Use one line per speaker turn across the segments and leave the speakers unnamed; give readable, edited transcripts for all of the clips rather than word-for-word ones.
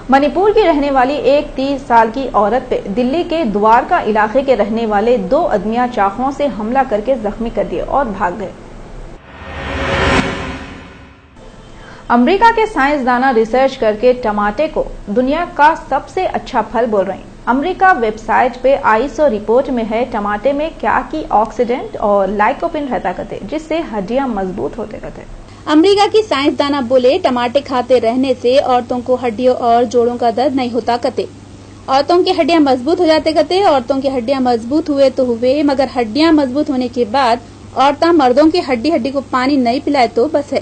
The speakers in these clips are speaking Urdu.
منی پور کی رہنے والی ایک 30 سال کی عورت پہ دلی کے دوارکا علاقے کے رہنے والے 2 آدمیاں چاقوؤں سے حملہ کر کے زخمی کر دیے اور بھاگ گئے۔ امریکہ کے سائنسدانہ ریسرچ کر کے ٹماٹے کو دنیا کا سب سے اچھا پھل بول رہے ہیں۔ امریکہ ویب سائٹ پہ آئیسو رپورٹ میں ہے ٹماٹے میں کیا کی آکسیڈنٹ اور لائکوپین رہتا کرتے جس سے ہڈیاں مضبوط ہوتے کرتے۔
امریکہ کی سائنسدانہ بولے ٹماٹے کھاتے رہنے سے عورتوں کو ہڈیوں اور جوڑوں کا درد نہیں ہوتا کرتے، عورتوں کی ہڈیاں مضبوط ہو جاتے کرتے۔ عورتوں کی ہڈیاں مضبوط ہوئے تو ہوئے، مگر ہڈیاں مضبوط ہونے کے بعد عورتیں مردوں کی ہڈی کو پانی نہیں پلائے تو بس ہے۔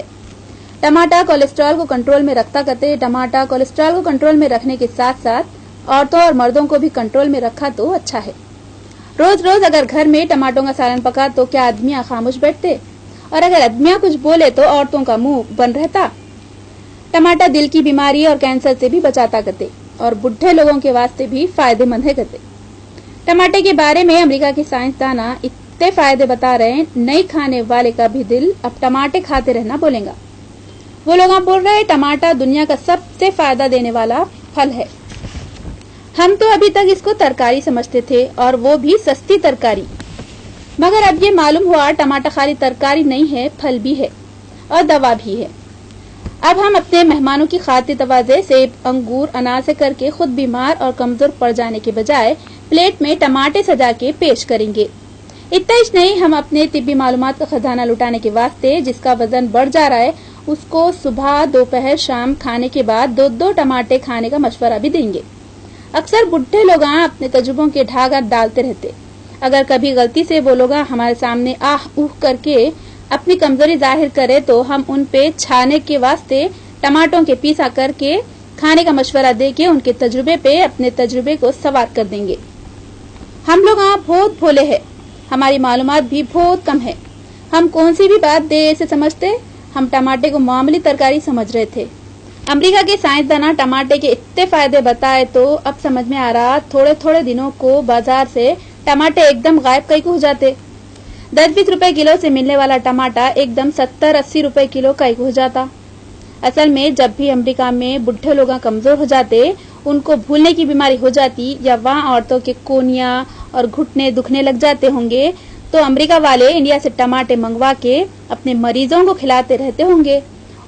ٹماٹا کولیسٹرول کو کنٹرول میں رکھتا کرتے۔ ٹماٹا کولیسٹرول کو کنٹرول میں رکھنے کے ساتھ ساتھ عورتوں اور مردوں کو بھی کنٹرول میں رکھا تو اچھا ہے۔ روز روز اگر گھر میں ٹماٹوں کا سالن پکا تو کیا آدمیاں خاموش بیٹھتے؟ اور اگر آدمیاں کچھ بولے تو عورتوں کا منہ بند رہتا۔ ٹماٹا دل کی بیماری اور کینسر سے بھی بچاتا کرتے اور بڈھے لوگوں کے واسطے بھی فائدے مند ہے کرتے۔ ٹماٹے کے بارے میں امریکہ کے سائنسدانہ اتنے فائدے بتا رہے ہیں، نہیں کھانے والے کا بھی دل اب ٹماٹے کھاتے رہنا بولیں گا۔ وہ لوگ بول رہے ٹماٹا دنیا کا سب سے فائدہ دینے والا پھل ہے۔ ہم تو ابھی تک اس کو ترکاری سمجھتے تھے اور وہ بھی سستی ترکاری، مگر اب یہ معلوم ہوا ٹماٹا خالی ترکاری نہیں ہے، پھل بھی ہے اور دوا بھی ہے۔ اب ہم اپنے مہمانوں کی خاطر تواضع سیب، انگور، انار سے کر کے خود بیمار اور کمزور پڑ جانے کے بجائے پلیٹ میں ٹماٹے سجا کے پیش کریں گے۔ اتنا ہی نہیں، ہم اپنے طبی معلومات کا خزانہ لٹانے کے واسطے جس کا وزن بڑھ جا رہا ہے اس کو صبح، دوپہر، شام کھانے کے بعد 2 ٹماٹے کھانے کا مشورہ بھی دیں گے۔ اکثر بڈھے لوگ اپنے تجربوں کے ڈھاگا ڈالتے رہتے، اگر کبھی غلطی سے وہ لوگ ہمارے سامنے آہ اوہ کر کے اپنی کمزوری ظاہر کرے تو ہم ان پہ چھانے کے واسطے ٹماٹوں کے پیسا کر کے کھانے کا مشورہ دے کے ان کے تجربے پہ اپنے تجربے کو سوار کر دیں گے۔ ہم لوگ بہت بھولے ہیں، ہماری معلومات بھی بہت کم ہے۔ ہم کون سی بھی بات دیر سے سمجھتے، ہم ٹماٹے کو معمولی ترکاری سمجھ رہے تھے۔ امریکہ کے سائنسدانہ ٹماٹے کے اتنے فائدے بتائے تو اب سمجھ میں آ رہا تھوڑے دنوں کو بازار سے ٹماٹے ایک دم غائب کئی کو ہو جاتے۔ 10-20 روپے کلو سے ملنے والا ٹماٹا ایک دم 70-80 روپے کلو کئی کو ہو جاتا۔ اصل میں جب بھی امریکہ میں بڈھے لوگ کمزور ہو جاتے، ان کو بھولنے کی بیماری ہو جاتی یا وہاں عورتوں کے کونیاں اور گھٹنے دکھنے لگ جاتے ہوں گے تو امریکہ والے انڈیا سے ٹماٹے منگوا کے اپنے مریضوں کو کھلاتے رہتے ہوں گے۔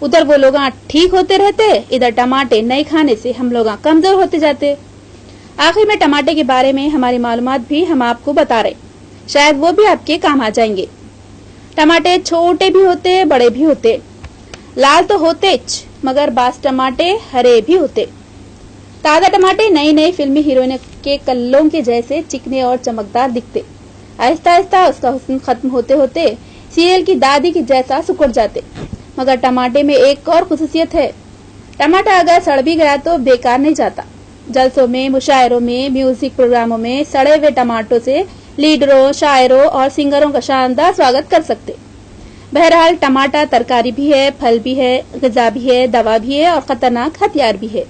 ادھر وہ لوگ ٹھیک ہوتے رہتے، ادھر ٹماٹے نہیں کھانے سے ہم لوگ کمزور ہوتے جاتے۔ آخر میں ٹماٹے کے بارے میں ہماری معلومات بھی ہم آپ کو بتا رہے، شاید وہ بھی آپ کے کام آ جائیں گے۔ ٹماٹے چھوٹے بھی ہوتے، بڑے بھی ہوتے، لال تو ہوتے مگر بعض ٹماٹے ہرے بھی ہوتے۔ تازہ ٹماٹے نئی فلمی ہیروئن کے کلوں کے جیسے چکنے اور چمکدار دکھتے، آہستہ آہستہ اس کا حسن ختم ہوتے ہوتے سیریل کی دادی کی جیسا سکڑ جاتے۔ مگر ٹماٹے میں ایک اور خصوصیت ہے، ٹماٹا اگر سڑ بھی گیا تو بیکار نہیں جاتا۔ جلسوں میں، مشاعروں میں، میوزک پروگراموں میں سڑے ہوئے ٹماٹوں سے لیڈروں، شاعروں اور سنگروں کا شاندار سواگت کر سکتے۔ بہرحال ٹماٹا ترکاری بھی ہے، پھل بھی ہے، غذا بھی ہے، دوا بھی ہے اور خطرناک ہتھیار بھی ہے۔